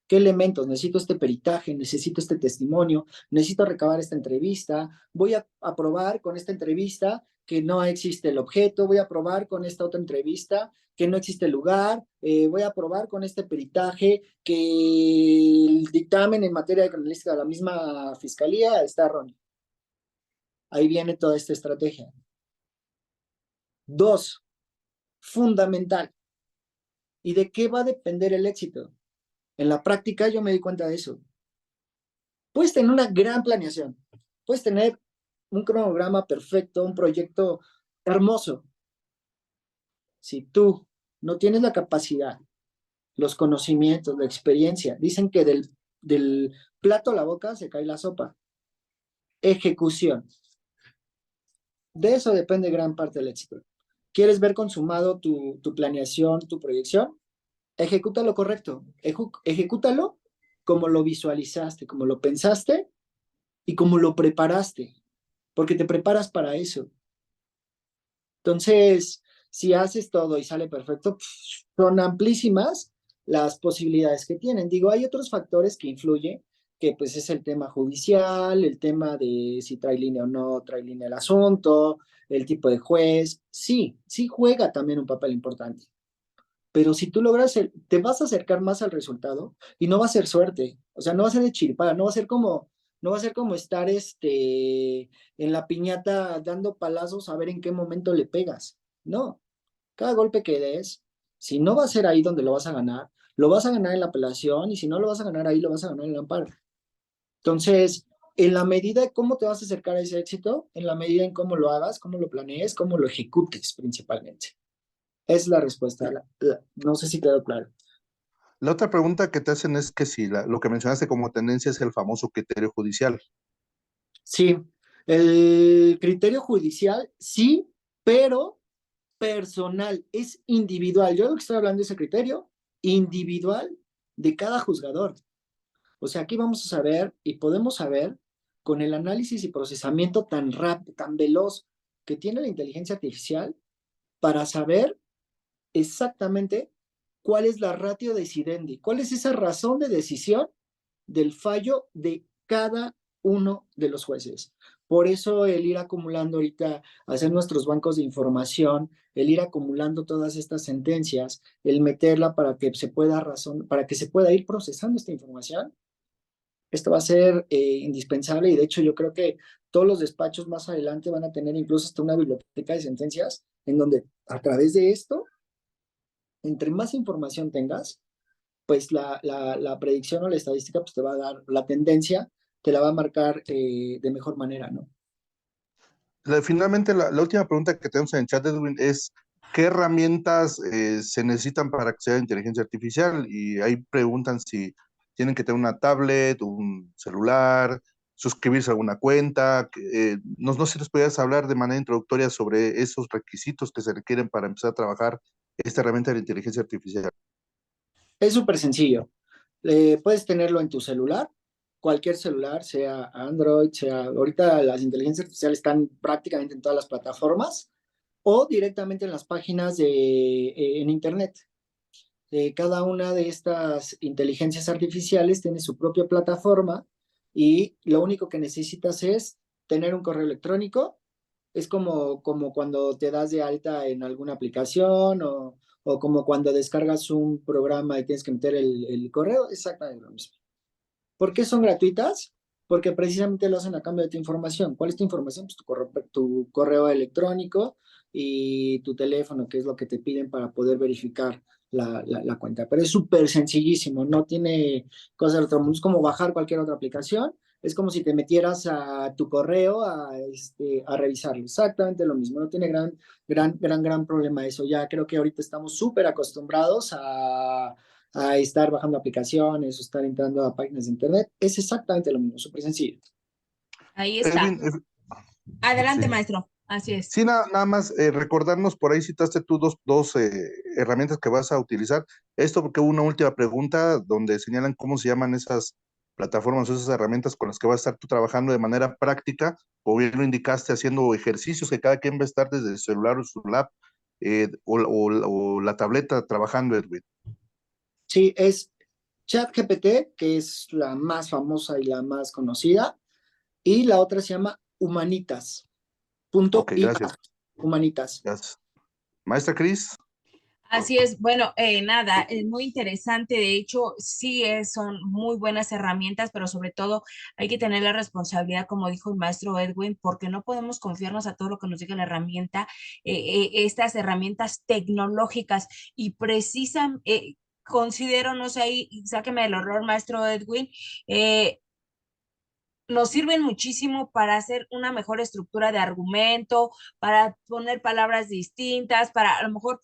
¿Qué elementos? Necesito este peritaje, necesito este testimonio, necesito recabar esta entrevista, voy a probar con esta entrevista que no existe el objeto, voy a probar con esta otra entrevista que no existe el lugar, voy a probar con este peritaje que el dictamen en materia de criminalística de la misma fiscalía está erróneo. Ahí viene toda esta estrategia. Dos, fundamental. ¿Y de qué va a depender el éxito? En la práctica yo me di cuenta de eso. Puedes tener una gran planeación, puedes tener un cronograma perfecto, un proyecto hermoso. Si tú no tienes la capacidad, los conocimientos, la experiencia, dicen que del plato a la boca se cae la sopa. Ejecución. De eso depende gran parte del éxito. ¿Quieres ver consumado tu planeación, tu proyección? Ejecútalo correcto. Ejecútalo como lo visualizaste, como lo pensaste y como lo preparaste, porque te preparas para eso. Entonces, si haces todo y sale perfecto, son amplísimas las posibilidades que tienen. Digo, hay otros factores que influyen, que pues es el tema judicial, el tema de si trae línea o no trae línea el asunto, el tipo de juez. Sí, sí juega también un papel importante. Pero si tú logras, te vas a acercar más al resultado y no va a ser suerte. O sea, no va a ser de chiripada, no va a ser como estar en la piñata dando palazos a ver en qué momento le pegas. No, cada golpe que des, si no va a ser ahí donde lo vas a ganar en la apelación y si no lo vas a ganar ahí, lo vas a ganar en el amparo. Entonces, en la medida de cómo te vas a acercar a ese éxito, en la medida en cómo lo hagas, cómo lo planees, cómo lo ejecutes principalmente. Es la respuesta. No sé si quedó claro. La otra pregunta que te hacen es que si lo que mencionaste como tendencia es el famoso criterio judicial. Sí, el criterio judicial, sí, pero personal, es individual. Yo lo que estoy hablando es el criterio individual de cada juzgador. O sea, aquí vamos a saber y podemos saber con el análisis y procesamiento tan rápido, tan veloz que tiene la inteligencia artificial para saber exactamente cuál es la ratio decidendi, cuál es esa razón de decisión del fallo de cada uno de los jueces. Por eso el ir acumulando ahorita, hacer nuestros bancos de información, el ir acumulando todas estas sentencias, el meterla para que se pueda para que se pueda ir procesando esta información, esto va a ser indispensable y de hecho yo creo que todos los despachos más adelante van a tener incluso hasta una biblioteca de sentencias en donde a través de esto, entre más información tengas, pues la predicción o la estadística pues te va a dar la tendencia, te la va a marcar de mejor manera, ¿no? Finalmente, la última pregunta que tenemos en el chat, Edwin, es ¿qué herramientas se necesitan para acceder a inteligencia artificial? Y ahí preguntan si tienen que tener una tablet, un celular, suscribirse a alguna cuenta. No sé si nos podrías hablar de manera introductoria sobre esos requisitos que se requieren para empezar a trabajar esta herramienta de la inteligencia artificial. Es súper sencillo. Puedes tenerlo en tu celular, cualquier celular, sea Android, sea... Ahorita las inteligencias artificiales están prácticamente en todas las plataformas o directamente en las páginas en Internet. Cada una de estas inteligencias artificiales tiene su propia plataforma y lo único que necesitas es tener un correo electrónico. Es como cuando te das de alta en alguna aplicación o como cuando descargas un programa y tienes que meter el correo, exactamente lo mismo. ¿Por qué son gratuitas? Porque precisamente lo hacen a cambio de tu información. ¿Cuál es tu información? Pues tu correo electrónico y tu teléfono, que es lo que te piden para poder verificar la cuenta. Pero es súper sencillísimo, no tiene cosas del otro mundo. Es como bajar cualquier otra aplicación. Es como si te metieras a tu correo a revisarlo. Exactamente lo mismo. No tiene gran problema eso. Ya creo que ahorita estamos súper acostumbrados a estar bajando aplicaciones o estar entrando a páginas de internet. Es exactamente lo mismo, súper sencillo. Ahí está. Edwin, Adelante, sí. maestro. Así es. Sí, nada más recordarnos, por ahí citaste tú dos herramientas que vas a utilizar. Esto porque hubo una última pregunta donde señalan cómo se llaman esas plataformas o esas herramientas con las que vas a estar tú trabajando de manera práctica, o bien lo indicaste haciendo ejercicios que cada quien va a estar desde el celular o su lap o la tableta trabajando, Edwin. Sí, es ChatGPT, que es la más famosa y la más conocida, y la otra se llama Humanitas. Ok, .ia, gracias. Humanitas. Gracias. Maestra Cris. Así es, bueno, nada, es muy interesante, de hecho, sí son muy buenas herramientas, pero sobre todo hay que tener la responsabilidad, como dijo el maestro Edwin, porque no podemos confiarnos a todo lo que nos diga la herramienta, estas herramientas tecnológicas y considero, no sé, ahí, sáqueme el horror, maestro Edwin, eh, nos sirven muchísimo para hacer una mejor estructura de argumento, para poner palabras distintas, para a lo mejor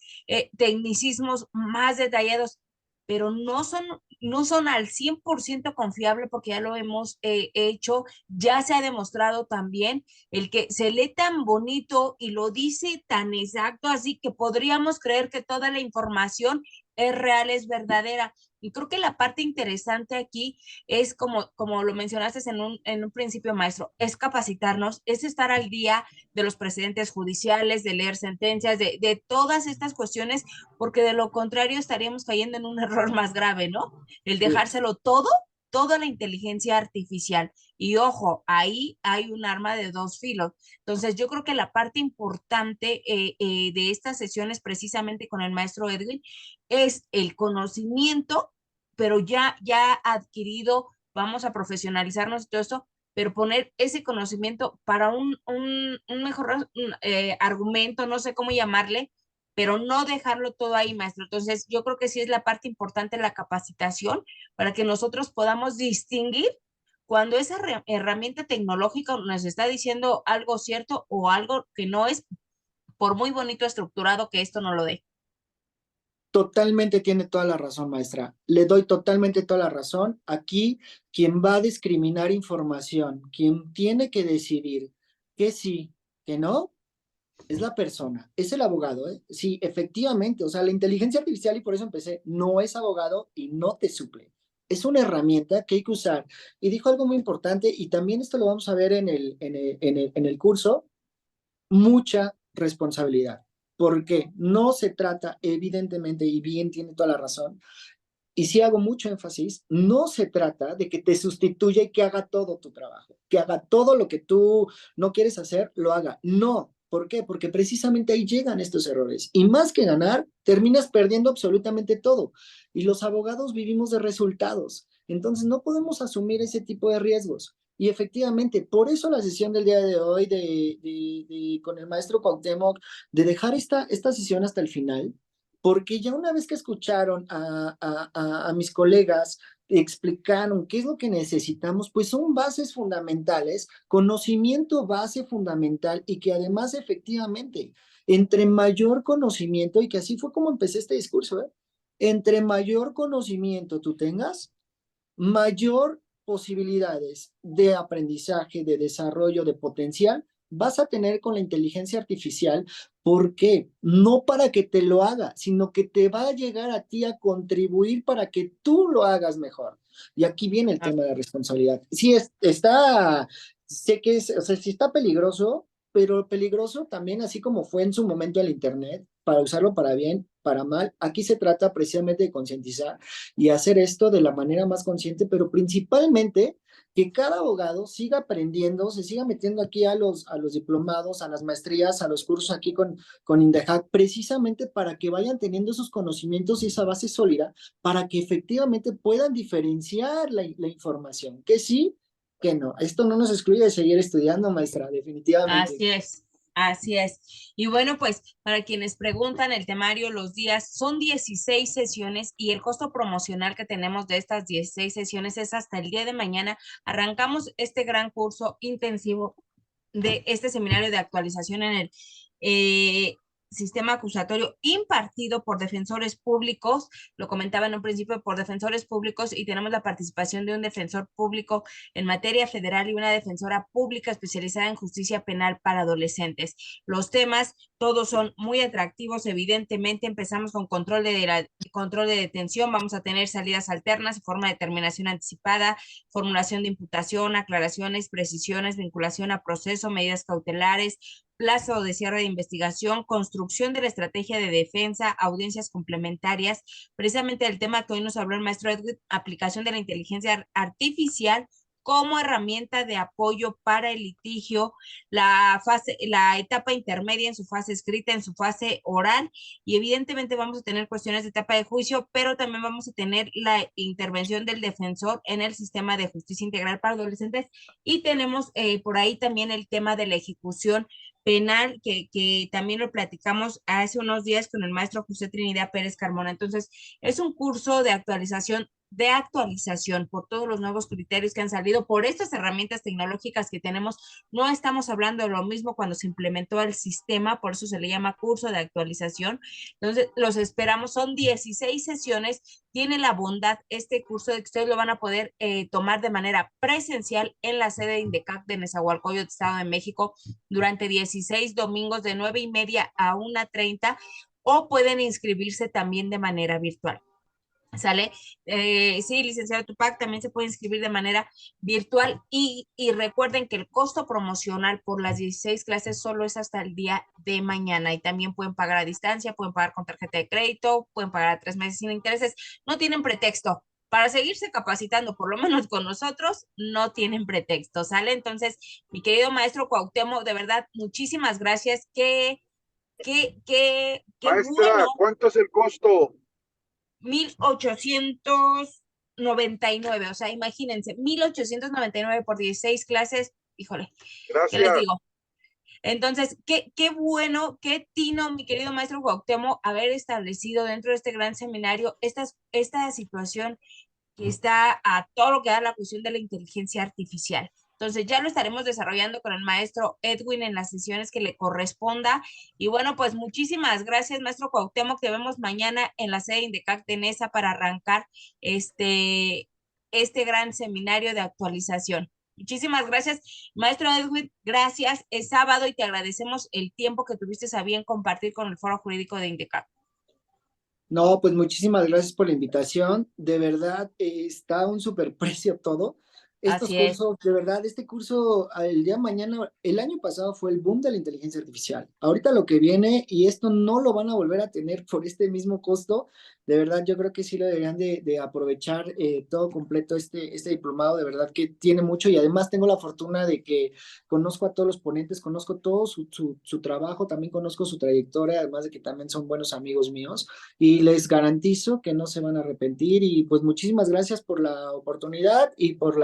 tecnicismos más detallados, pero no son al 100% confiable porque ya lo hemos hecho, ya se ha demostrado también el que se lee tan bonito y lo dice tan exacto, así que podríamos creer que toda la información es real, es verdadera. Y creo que la parte interesante aquí es como lo mencionaste en un principio, maestro, es capacitarnos, es estar al día de los precedentes judiciales, de leer sentencias, de todas estas cuestiones, porque de lo contrario estaríamos cayendo en un error más grave, ¿no? El Sí. dejárselo todo, toda la inteligencia artificial. Y ojo, ahí hay un arma de dos filos. Entonces, yo creo que la parte importante de estas sesiones, precisamente con el maestro Edwin, es el conocimiento, pero ya adquirido, vamos a profesionalizarnos y todo esto, pero poner ese conocimiento para un mejor argumento, no sé cómo llamarle, pero no dejarlo todo ahí, maestro. Entonces, yo creo que sí es la parte importante de la capacitación para que nosotros podamos distinguir cuando esa herramienta tecnológica nos está diciendo algo cierto o algo que no es, por muy bonito estructurado que esto no lo dé. Totalmente tiene toda la razón, maestra. Le doy totalmente toda la razón. Aquí, quien va a discriminar información, quien tiene que decidir que sí, que no, es la persona, es el abogado, ¿eh? Sí, efectivamente, o sea, la inteligencia artificial, y por eso empecé, no es abogado y no te suple. Es una herramienta que hay que usar. Y dijo algo muy importante, y también esto lo vamos a ver en el curso, mucha responsabilidad. Porque no se trata, evidentemente, y bien tiene toda la razón, y sí hago mucho énfasis, no se trata de que te sustituya y que haga todo tu trabajo, que haga todo lo que tú no quieres hacer, lo haga. No. ¿Por qué? Porque precisamente ahí llegan estos errores. Y más que ganar, terminas perdiendo absolutamente todo. Y los abogados vivimos de resultados. Entonces no podemos asumir ese tipo de riesgos. Y efectivamente, por eso la sesión del día de hoy con el maestro Cuauhtémoc, de dejar esta sesión hasta el final, porque ya una vez que escucharon a mis colegas explicaron qué es lo que necesitamos, pues son bases fundamentales, conocimiento base fundamental y que además efectivamente, entre mayor conocimiento, y que así fue como empecé este discurso, ¿eh? Entre mayor conocimiento tú tengas, mayor posibilidades de aprendizaje, de desarrollo, de potencial vas a tener con la inteligencia artificial. ¿Por qué? No para que te lo haga, sino que te va a llegar a ti a contribuir para que tú lo hagas mejor. Y aquí viene el tema de la responsabilidad. Sí, sé que o sea, sí está peligroso, pero peligroso también, así como fue en su momento el Internet, para usarlo para bien, para mal. Aquí se trata precisamente de concientizar y hacer esto de la manera más consciente, pero principalmente que cada abogado siga aprendiendo, se siga metiendo aquí a los diplomados, a las maestrías, a los cursos aquí con INDEJAC, precisamente para que vayan teniendo esos conocimientos y esa base sólida, para que efectivamente puedan diferenciar la información, que sí, que no. Esto no nos excluye de seguir estudiando, maestra, definitivamente. Así es, así es. Y bueno, pues para quienes preguntan el temario, los días son 16 sesiones y el costo promocional que tenemos de estas 16 sesiones es hasta el día de mañana. Arrancamos este gran curso intensivo de este seminario de actualización en el eh, sistema acusatorio impartido por defensores públicos, lo comentaba en un principio, por defensores públicos, y tenemos la participación de un defensor público en materia federal y una defensora pública especializada en justicia penal para adolescentes. Los temas todos son muy atractivos, evidentemente. Empezamos con control de detención, vamos a tener salidas alternas, forma de terminación anticipada, formulación de imputación, aclaraciones, precisiones, vinculación a proceso, medidas cautelares, plazo de cierre de investigación, construcción de la estrategia de defensa, audiencias complementarias. Precisamente el tema que hoy nos habló el maestro Edwin, aplicación de la inteligencia artificial como herramienta de apoyo para el litigio, la etapa intermedia en su fase escrita, en su fase oral, y evidentemente vamos a tener cuestiones de etapa de juicio, pero también vamos a tener la intervención del defensor en el sistema de justicia integral para adolescentes, y tenemos por ahí también el tema de la ejecución penal, que también lo platicamos hace unos días con el maestro José Trinidad Pérez Carmona. Entonces, es un curso de actualización por todos los nuevos criterios que han salido, por estas herramientas tecnológicas que tenemos. No estamos hablando de lo mismo cuando se implementó el sistema, por eso se le llama curso de actualización. Entonces, los esperamos, son 16 sesiones, tiene la bondad este curso de que ustedes lo van a poder tomar de manera presencial en la sede de INDECAC de Nezahualcóyotl, Estado de México, durante 16 domingos de 9:30 a 1:30, o pueden inscribirse también de manera virtual. ¿Sale? Sí, licenciado Tupac, también se puede inscribir de manera virtual, y recuerden que el costo promocional por las 16 clases solo es hasta el día de mañana, y también pueden pagar a distancia, pueden pagar con tarjeta de crédito, pueden pagar a 3 meses sin intereses, no tienen pretexto. Para seguirse capacitando, por lo menos con nosotros, no tienen pretexto, ¿sale? Entonces, mi querido maestro Cuauhtémoc, de verdad, muchísimas gracias. Qué bueno. Maestra, ¿cuánto es el costo? 1,899, o sea, imagínense, 1,899 por 16 clases, híjole, ¿qué les Gracias. digo? Entonces, qué bueno, qué tino, mi querido maestro Cuauhtémoc, haber establecido dentro de este gran seminario esta situación que está a todo lo que da la cuestión de la inteligencia artificial. Entonces ya lo estaremos desarrollando con el maestro Edwin en las sesiones que le corresponda. Y bueno, pues muchísimas gracias, maestro Cuauhtémoc. Te vemos mañana en la sede INDECAC de NESA para arrancar este gran seminario de actualización. Muchísimas gracias, maestro Edwin. Gracias. Es sábado y te agradecemos el tiempo que tuviste a bien compartir con el Foro Jurídico de INDECAC. No, pues muchísimas gracias por la invitación. De verdad, está a un superprecio todo. Estos Así es. cursos, de verdad, este curso el día de mañana, el año pasado fue el boom de la inteligencia artificial. Ahorita lo que viene, y esto no lo van a volver a tener por este mismo costo, de verdad, yo creo que sí lo deberían de aprovechar todo completo este diplomado, de verdad que tiene mucho, y además tengo la fortuna de que conozco a todos los ponentes, conozco todo su trabajo, también conozco su trayectoria, además de que también son buenos amigos míos, y les garantizo que no se van a arrepentir. Y pues muchísimas gracias por la oportunidad y por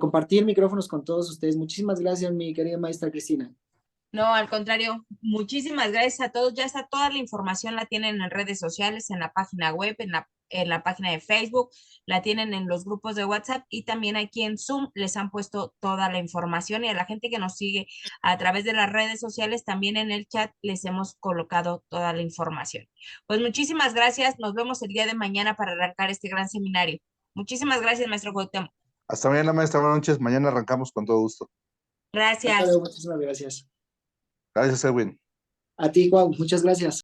compartir micrófonos con todos ustedes. Muchísimas gracias, mi querida maestra Cristina. No, al contrario, muchísimas gracias a todos. Ya está toda la información, la tienen en redes sociales, en la página web, en la página de Facebook, la tienen en los grupos de WhatsApp, y también aquí en Zoom les han puesto toda la información, y a la gente que nos sigue a través de las redes sociales, también en el chat les hemos colocado toda la información. Pues muchísimas gracias. Nos vemos el día de mañana para arrancar este gran seminario. Muchísimas gracias, maestro Cuauhtémoc. Hasta mañana, maestra. Buenas noches. Mañana arrancamos con todo gusto. Hasta Gracias. luego, muchísimas gracias. Gracias, Edwin. A ti, Juan, muchas gracias.